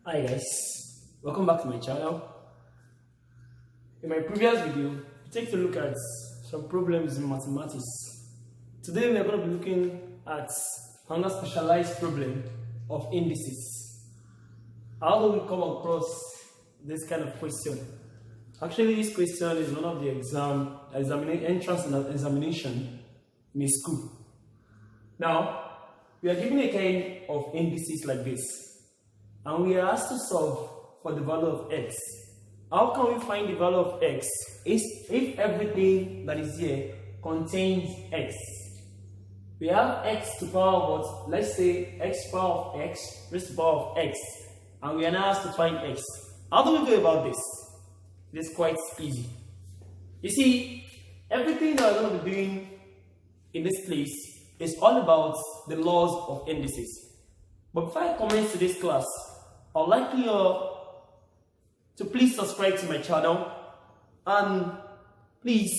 Hi guys, welcome back to my channel. In my previous video, we take a look at some problems in mathematics. Today we are going to be looking at another specialized problem of indices. How do we come across this kind of question? Actually, this question is one of the entrance examination in a school. Now, we are given a kind of indices like this. And we are asked to solve for the value of x. How can we find the value of x if everything that is here contains x? We have x to the power of what? Let's say x to the power of x raised to the power of x. And we are now asked to find x. How do we go about this? It is quite easy. You see, everything that we're going to be doing in this place is all about the laws of indices. But before I commence today's class, I'd like you to please subscribe to my channel and please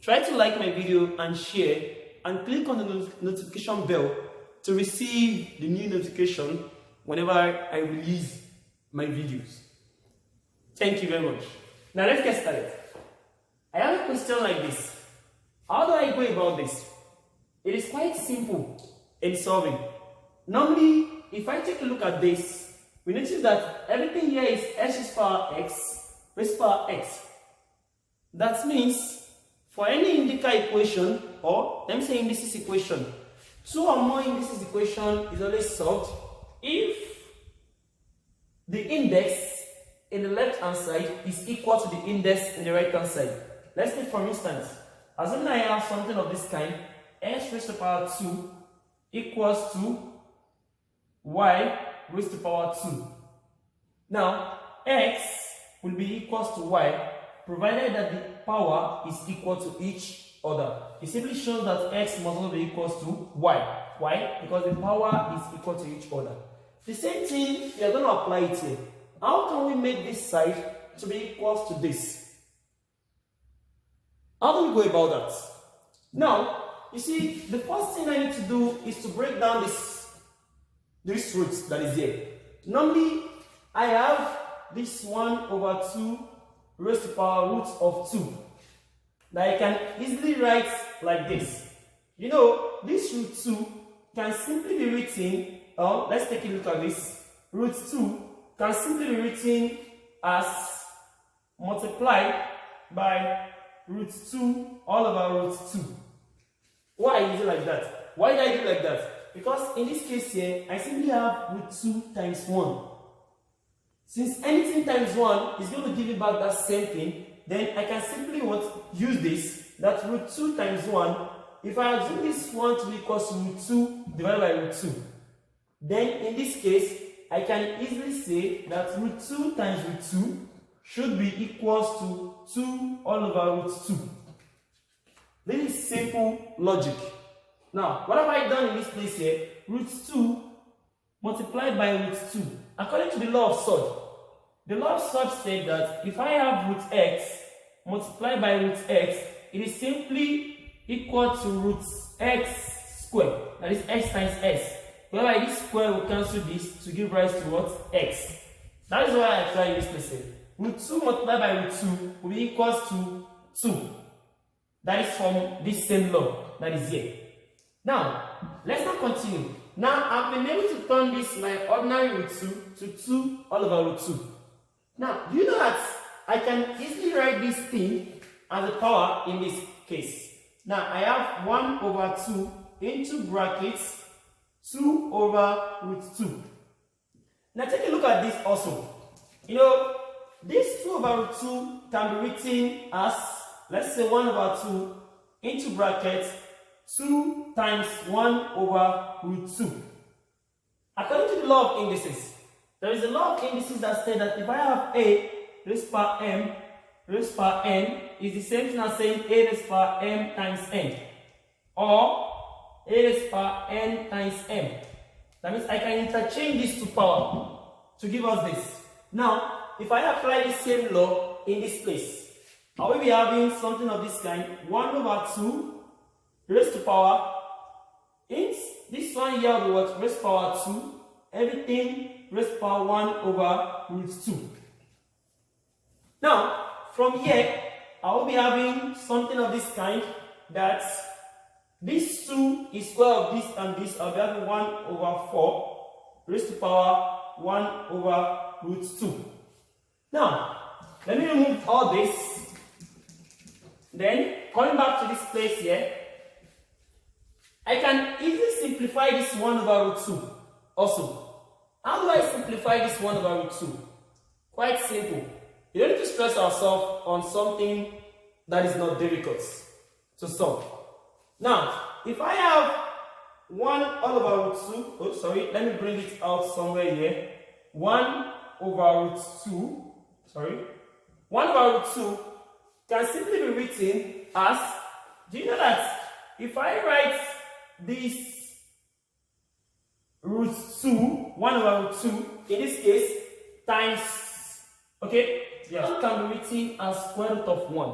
try to like my video and share and click on the notification bell to receive the new notification whenever I release my videos. Thank you very much. Now let's get started. I have a question like this. How do I go about this? It is quite simple in solving. Normally, if I take a look at this, we notice that everything here is x raised to the power x raised to the power x. That means for any indica equation, or let me say indices equation, two or more indices equation is always solved if the index in the left hand side is equal to the index in the right hand side. Let's take for instance, assuming I have something of this kind, x raised to the power 2 equals to y raised to the power 2. Now, x will be equals to y provided that the power is equal to each other. It simply shows that x must not be equals to y. Why? Because the power is equal to each other. The same thing, we are going to apply it here. How can we make this side to be equals to this? How do we go about that? Now, you see, the first thing I need to do is to break down this root that is here. Normally, I have this 1 over 2 raised to the power root of 2 that I can easily write like this. You know, this root 2 can simply be written, let's take a look at this. Root 2 can simply be written as multiplied by root 2 all over root 2. Why is it like that? Why did I do like that? Because in this case here, I simply have root 2 times 1. Since anything times 1 is going to give me back that same thing, then I can simply use this, that root 2 times 1. If I assume this 1 to be equal to root 2 divided by root 2, then in this case, I can easily say that root 2 times root 2 should be equals to 2 all over root 2. This is simple logic. Now, what have I done in this place here? Root 2 multiplied by root 2. According to the law of surd, the law of surd said that if I have root x multiplied by root x, it is simply equal to root x squared. That is x times s. Whereby this square will cancel this to give rise to what? X. That is why I try this place here. Root 2 multiplied by root 2 will be equals to 2. That is from this same law that is here. Now, let's not continue. Now, I've been able to turn this my ordinary root 2 to 2 all over root 2. Now, do you know that I can easily write this thing as a power in this case? Now, I have 1 over 2 into brackets 2 over root 2. Now, take a look at this also. You know, this 2 over root 2 can be written as, let's say 1 over 2 into brackets 2 times 1 over root 2. According to the law of indices, there is a law of indices that says that if I have a raised to the power m raised to the power n is the same thing as saying a raised to the power m times n, or a raised to the power n times m. That means I can interchange these two powers to give us this. Now, if I apply the same law in this place, I will be having something of this kind, 1 over 2 raised to power, this one here will be what? Raised to power 2, everything raised to power 1 over root 2. Now, from here, I will be having something of this kind, that this 2 is square of this and this. I'll be having 1 over 4 raised to power 1 over root 2. Now, let me remove all this. Then, coming back to this place here, I can easily simplify this 1 over root 2 also. How do I simplify this 1 over root 2? Quite simple. You don't need to stress ourselves on something that is not difficult to solve. Now, if I have 1 all over root 2, let me bring it out somewhere here. 1 over root 2, 1 over root 2 can simply be written as, do you know that if I write this root 2, 1 over root 2, in this case, times, okay, yeah, it can be written as square root of 1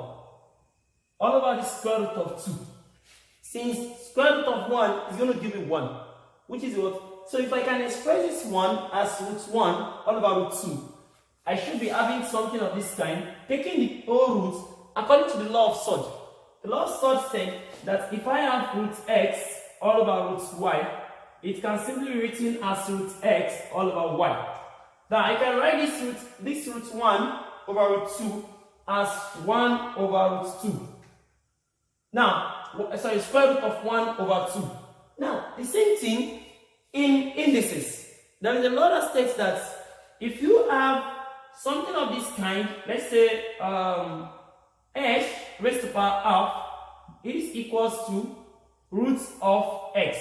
all over the square root of 2. Since square root of 1 is going to give me 1, which is what? So if I can express this 1 as root 1 all over root 2, I should be having something of this kind, taking the whole root according to the law of surd. The law of surd said that if I have root x all over root y, it can simply be written as root x all over y. Now I can write this root 1 over root 2 as 1 over root 2. Now, square root of 1 over 2. Now, the same thing in indices. There is a law that states that if you have something of this kind, let's say h raised to power half, it is equals to root of x.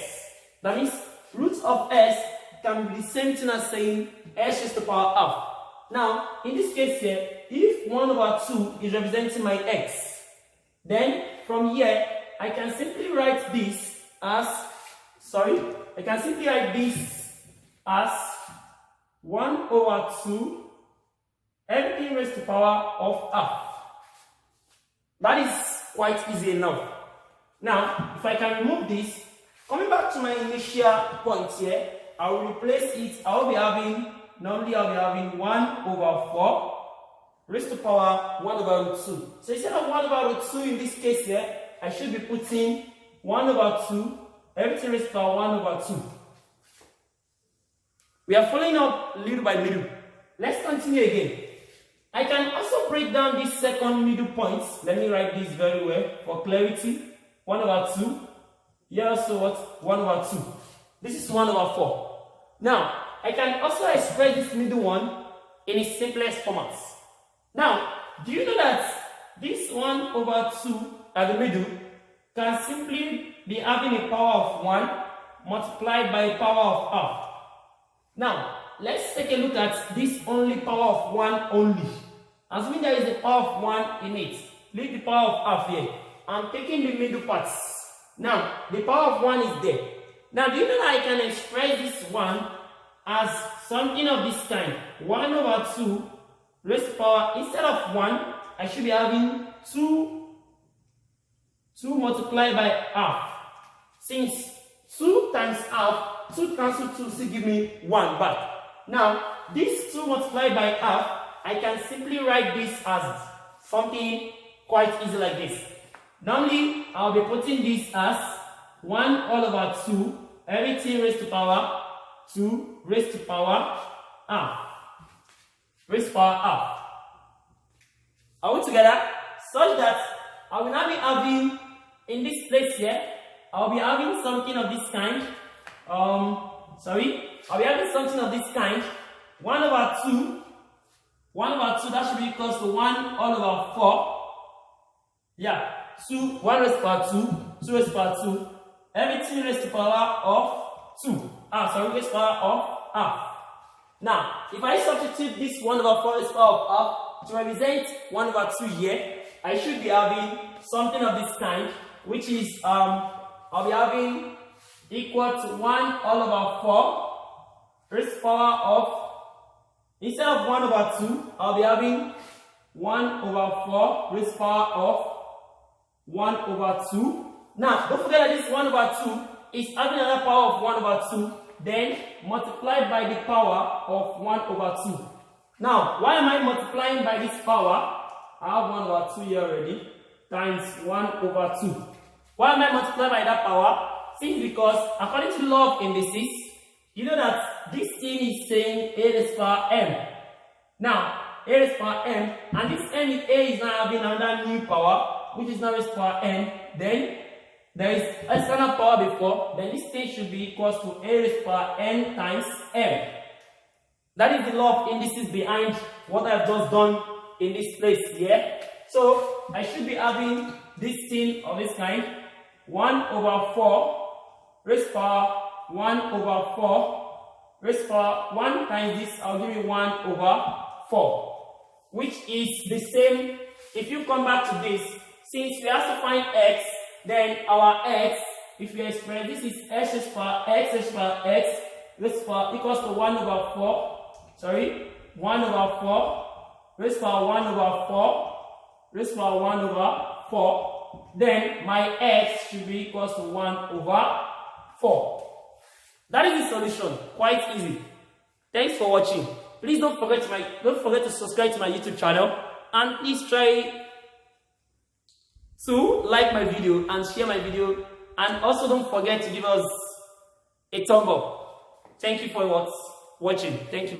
That means root of s can be the same thing as saying h raised to power half. Now, in this case here, if 1 over 2 is representing my x, then from here, I can simply write this as, I can simply write this as 1 over 2, everything raised to power of half. That is quite easy enough. Now, if I can remove this, coming back to my initial point here, I will replace it. Normally I'll be having 1 over 4 raised to power 1 over root 2. So instead of 1 over root 2 in this case here, I should be putting 1 over 2, everything raised to power 1 over 2. We are following up little by little. Let's continue again. I can also break down this second middle point. Let me write this very well for clarity. 1 over 2. Here also what? 1 over 2. This is 1 over 4. Now, I can also express this middle one in its simplest formats. Now, do you know that this 1 over 2 at the middle can simply be having a power of 1 multiplied by a power of half? Now, let's take a look at this only power of 1 only. Assuming there is a power of 1 in it, leave the power of half here. I'm taking the middle parts. Now, the power of 1 is there. Now, do you know that I can express this 1 as something of this kind? 1 over 2 raised to power, instead of 1, I should be having 2 multiplied by half. Since 2 times half, 2 cancel 2 still give me 1 back. Now, this 2 multiplied by half, I can simply write this as something quite easy like this. Normally, I'll be putting this as 1 all over 2, everything raised to power 2 raised to power half. Raised to power half. Are we together? Such that I will now be having, in this place here, I'll be having something of this kind. I'll be having something of this kind. 1 over 2. 1 over 2, that should be equals to 1 all over 4. Yeah. 1 raised to power 2. 2 raised to power 2. Everything raised to power of 2. Raised to power of half. Now, if I substitute this 1 over 4 raised to power of half to represent 1 over 2 here, I should be having something of this kind, which is, I'll be having equal to 1 all over 4 raised to power of, instead of 1 over 2, I'll be having 1 over 4 raised to power of 1 over 2. Now, don't forget that this 1 over 2 is having another power of 1 over 2 then multiplied by the power of 1 over 2. Now, why am I multiplying by this power? I have 1 over 2 here already, times 1 over 2. Why am I multiplying by that power? Simply because, according to law of indices, you know that this thing is saying a raised power m. Now, a raised power m, and this m is a is now having another new power, which is now raised power n. Then there is external power before, then this thing should be equals to a raised power n times m. That is the law of indices behind what I've just done in this place here. So I should be having this thing of this kind, 1 over 4 raised power 1 over 4 raised power 1 times this, I'll give you 1 over 4, which is the same. If you come back to this, since we have to find x, then our x, if you express this is x raised power x raised power x raised power equals to 1 over 4, sorry, 1 over 4 raised power 1 over 4 raised power 1 over 4, then my x should be equals to 1 over 4. That is the solution. Quite easy. Thanks for watching. Please don't forget to subscribe to my YouTube channel, and please try to like my video and share my video, and also don't forget to give us a thumb up. Thank you for watching. Thank you very much.